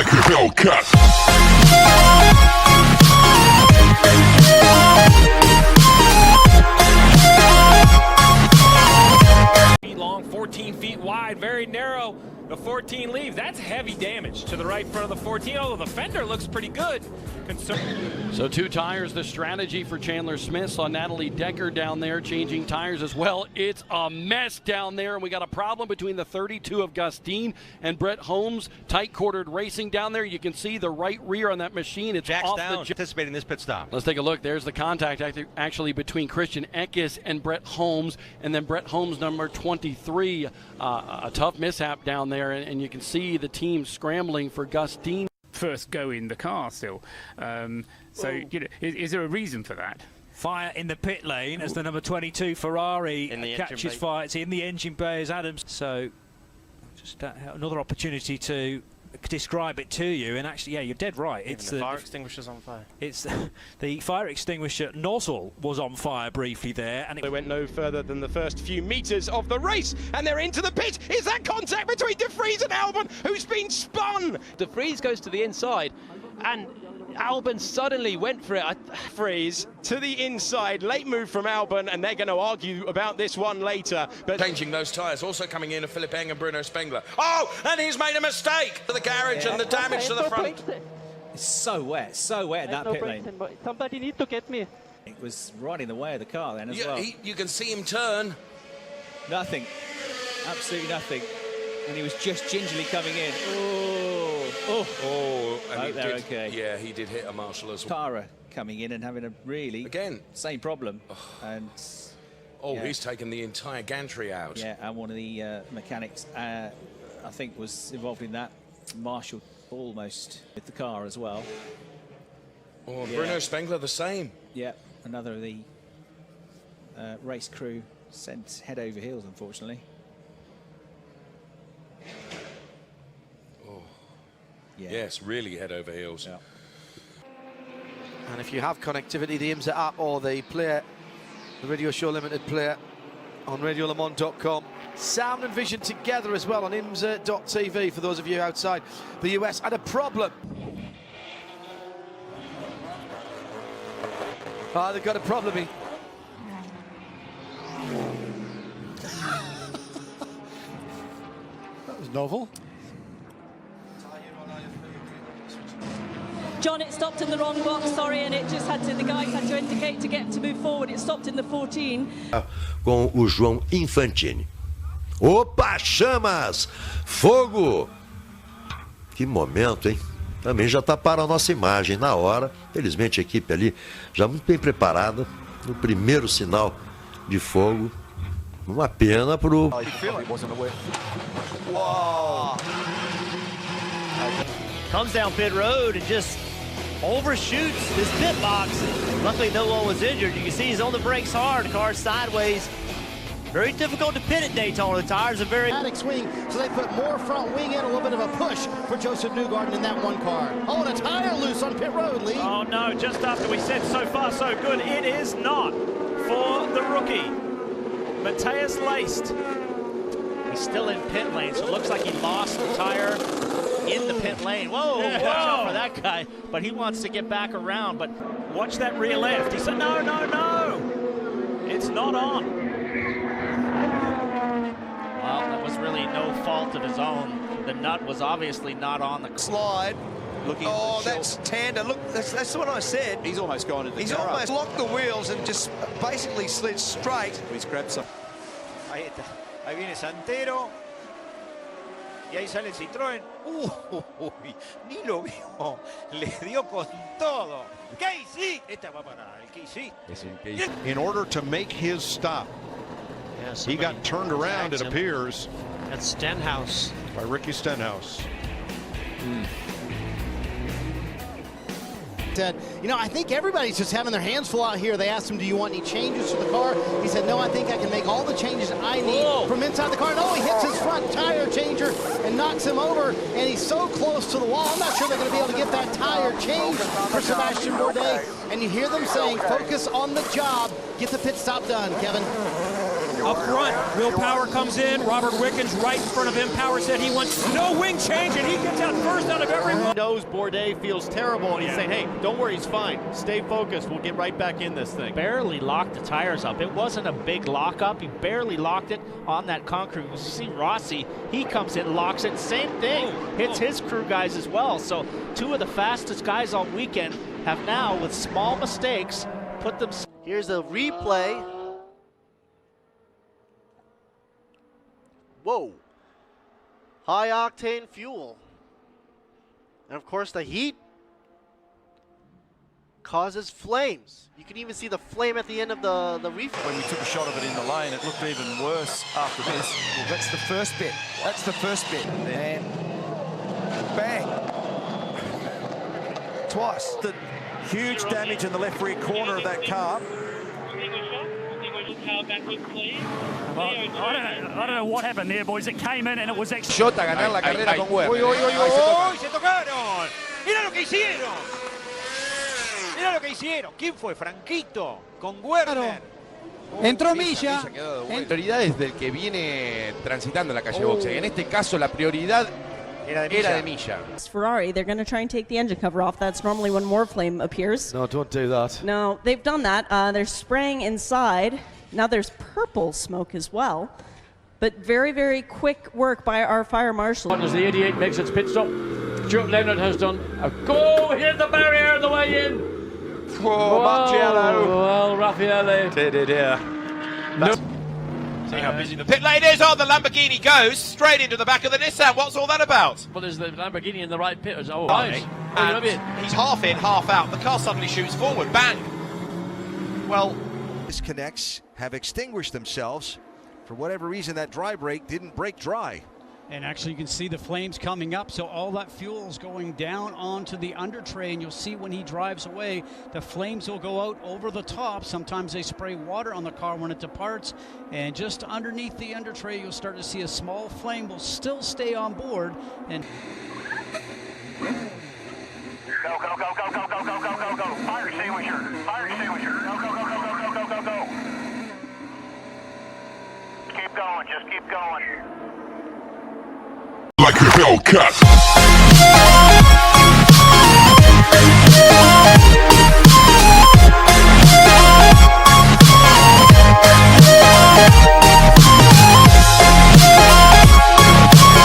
like a Hellcat. Feet long, 14 feet wide, very narrow. The 14 leaves. That's heavy damage to the right front of the 14, although the fender looks pretty good. So 2 tires, the strategy for Chandler Smith. Saw Natalie Decker down there changing tires as well. It's a mess down there, and we got a problem between the 32 of Gustine and Brett Holmes. Tight-quartered racing down there. You can see the right rear on that machine. It's Jack's off down, the anticipating this pit stop. Let's take a look. There's the contact actually between Christian Eckes and Brett Holmes, and then Brett Holmes, number 23. A tough mishap down there, and you can see the team scrambling for Gustine. First go in the car still. So, you know, is there a reason for that? Fire in the pit lane as the number 22 Ferrari catches fire. It's in the engine bay as Adams. So, just another opportunity to describe it to you. And actually, yeah, you're dead right. It's the fire extinguisher's on fire. It's the fire extinguisher nozzle was on fire briefly there, and they went no further than the first few meters of the race, and they're into the pit. Is that contact between De Vries and Albon, who's been spun? De Vries goes to the inside, and Albon suddenly went for it. Vries to the inside, late move from Albon, and they're going to argue about this one later. But changing those tyres, also coming in are Philipp Eng and Bruno Spengler. Oh, and he's made a mistake to the garage and the damage to the front. It's so wet in that pit lane. Somebody need to get me. It was right in the way of the car then as well. You can see him turn. Nothing, absolutely nothing. And he was just gingerly coming in. And he did, okay. Yeah, he did hit a marshal as well. Tara coming in and having a really same problem. And he's taken the entire gantry out. Yeah, and one of the mechanics I think was involved in that. Marshall almost with the car as well. Oh, yeah. Bruno Spengler the same. Yeah, another of the race crew sent head over heels, unfortunately. Yeah. Yes, really head over heels. Yeah. And if you have connectivity, the IMSA app or the player, the Radio Show Limited player on radiolemans.com. Sound and vision together as well on IMSA.tv for those of you outside the US. And a problem. They've got a problem here. That was novel. John, it stopped in the wrong box, sorry, and it just had to, the guys had to indicate to get to move forward. It stopped in the 14. Com o João Infantini. Opa, chamas! Fogo! Que momento, hein? Também já taparam a nossa imagem na hora. Felizmente a equipe ali já muito bem preparada. No primeiro sinal de fogo. Uma pena pro... Comes down pit road and just overshoots this pit box. Luckily, no one was injured. You can see he's on the brakes hard. The car's sideways. Very difficult to pit at Daytona. The tires are very... swing, so they put more front wing in, a little bit of a push for Joseph Newgarden in that one car. Oh, and a tire loose on pit road, Lee. Oh, no, just after we said so far so good. It is not for the rookie. Matthias Leist. He's still in pit lane, so it looks like he lost the tire in the pit lane. Whoa, watch out for that guy. But he wants to get back around, but watch that rear left. He said, no, no, no. It's not on. Well, that was really no fault of his own. The nut was obviously not on the slide. Looking that's Tander. Look, that's what I said. He's almost gone into the He's almost locked the wheels and just basically slid straight. He's grabbed some. Ahí está. Ahí viene Santero. Y ahí sale el Citroën. Ni lo vio. Le dio con todo. Casey. Esta va para el Casey. In order to make his stop, he got turned around, it appears. That's Stenhouse. By Ricky Stenhouse. Said, you know, I think everybody's just having their hands full out here. They asked him, do you want any changes to the car? He said, no, I think I can make all the changes I need from inside the car. No, he hits his front tire changer and knocks him over, and he's so close to the wall. I'm not sure they're going to be able to get that tire changed for Sebastian Bourdais. And you hear them saying, focus on the job. Get the pit stop done, Kevin. Up front, Will Power comes in. Robert Wickens right in front of him. Power said he wants no wing change, and he gets out first out of everyone. He knows Bourdais feels terrible, and he's saying, hey, don't worry, he's fine. Stay focused. We'll get right back in this thing. Barely locked the tires up. It wasn't a big lockup. He barely locked it on that concrete. You see Rossi, he comes in, locks it. Same thing. Hits his crew guys as well. So two of the fastest guys all weekend have now, with small mistakes, put them. Here's a replay. Whoa. High octane fuel. And of course the heat causes flames. You can even see the flame at the end of the refill. When we took a shot of it in the lane, it looked even worse after this. Well, that's the first bit. That's the first bit. And bang. Twice. The huge damage in the left rear corner of that car. I don't know what happened there, boys. It came in and it was actually... Shot a ganar la carrera con Weber. ¡Uy, uy, uy, uy! ¡Se tocaron! ¡Mira lo que hicieron! ¡Mira lo que hicieron! ¿Quién fue? Franquito con Werner. Entró Milla. La prioridad es del que viene transitando la calle Boxe. En este caso, la prioridad era de Milla. Ferrari, they're going to try and take the engine cover off. That's normally when more flame appears. No, don't do that. No, they've done that. They're spraying inside. Now there's purple smoke as well. But very, very quick work by our fire marshal. As the 88 makes its pit stop, Stuart Leonard has done a go. Here's the barrier on the way in. Whoa, Marciello. Well, Raffaele. No. See how busy the pit lane is. Oh, the Lamborghini goes straight into the back of the Nissan. What's all that about? Well, there's the Lamborghini in the right pit. Oh, Right. nice. And he's half in, half out. The car suddenly shoots forward. Bang. Well, Disconnects have extinguished themselves. For whatever reason, that dry brake didn't break dry. And actually you can see the flames coming up, so all that fuel is going down onto the under tray, and you'll see when he drives away, the flames will go out over the top. Sometimes they spray water on the car when it departs, and just underneath the under tray you'll start to see a small flame will still stay on board. And Go, go, go, go, go, go, go, go, go, go. Fire extinguisher. Fire extinguisher. Go, go, go, go, go, go, go, go, go. Keep going. Just keep going. Like a Hellcat.